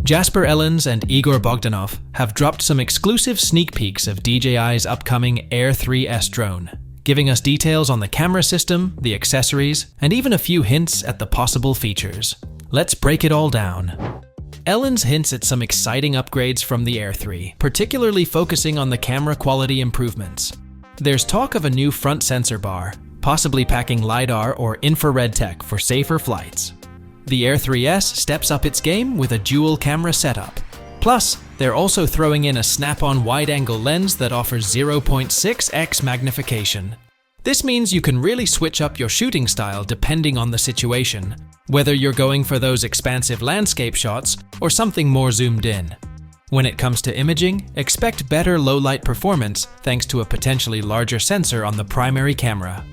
Jasper Ellens and Igor Bogdanov have dropped some exclusive sneak peeks of DJI's upcoming Air 3S drone, giving us details on the camera system, the accessories, and even a few hints at the possible features. Let's break it all down. Ellens hints at some exciting upgrades from the Air 3, particularly focusing on the camera quality improvements. There's talk of a new front sensor bar, possibly packing LiDAR or infrared tech for safer flights. The Air 3S steps up its game with a dual camera setup. Plus, they're also throwing in a snap-on wide-angle lens that offers 0.6x magnification. This means you can really switch up your shooting style depending on the situation, whether you're going for those expansive landscape shots or something more zoomed in. When it comes to imaging, expect better low-light performance thanks to a potentially larger sensor on the primary camera.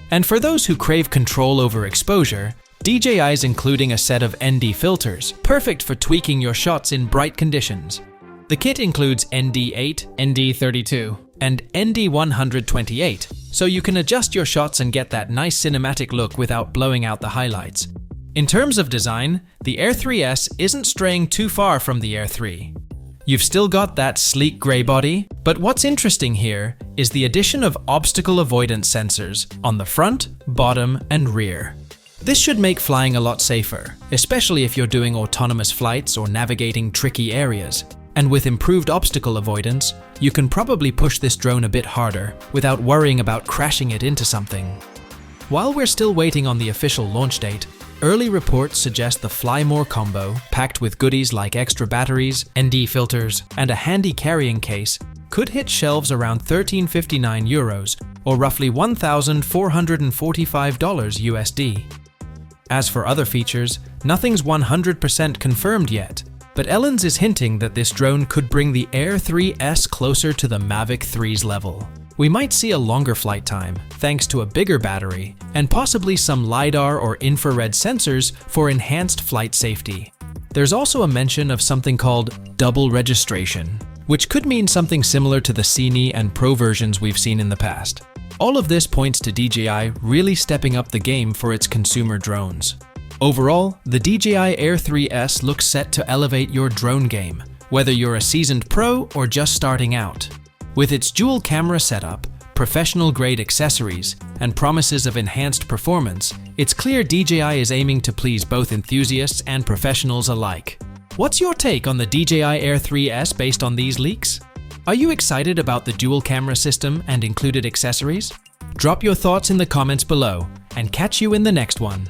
And for those who crave control over exposure, DJI's including a set of ND filters, perfect for tweaking your shots in bright conditions. The kit includes ND8, ND32, and ND128, so you can adjust your shots and get that nice cinematic look without blowing out the highlights. In terms of design, the Air 3S isn't straying too far from the Air 3. You've still got that sleek grey body, but what's interesting here is the addition of obstacle avoidance sensors on the front, bottom, and rear. This should make flying a lot safer, especially if you're doing autonomous flights or navigating tricky areas. And with improved obstacle avoidance, you can probably push this drone a bit harder without worrying about crashing it into something. While we're still waiting on the official launch date, early reports suggest the Fly More combo, packed with goodies like extra batteries, ND filters, and a handy carrying case, could hit shelves around €1359 or roughly $1,445 USD. As for other features, nothing's 100% confirmed yet, but Ellens is hinting that this drone could bring the Air 3S closer to the Mavic 3's level. We might see a longer flight time, thanks to a bigger battery, and possibly some LiDAR or infrared sensors for enhanced flight safety. There's also a mention of something called double registration, which could mean something similar to the Cine and Pro versions we've seen in the past. All of this points to DJI really stepping up the game for its consumer drones. Overall, the DJI Air 3S looks set to elevate your drone game, whether you're a seasoned pro or just starting out. With its dual camera setup, professional-grade accessories, and promises of enhanced performance, it's clear DJI is aiming to please both enthusiasts and professionals alike. What's your take on the DJI Air 3S based on these leaks? Are you excited about the dual camera system and included accessories? Drop your thoughts in the comments below, and catch you in the next one.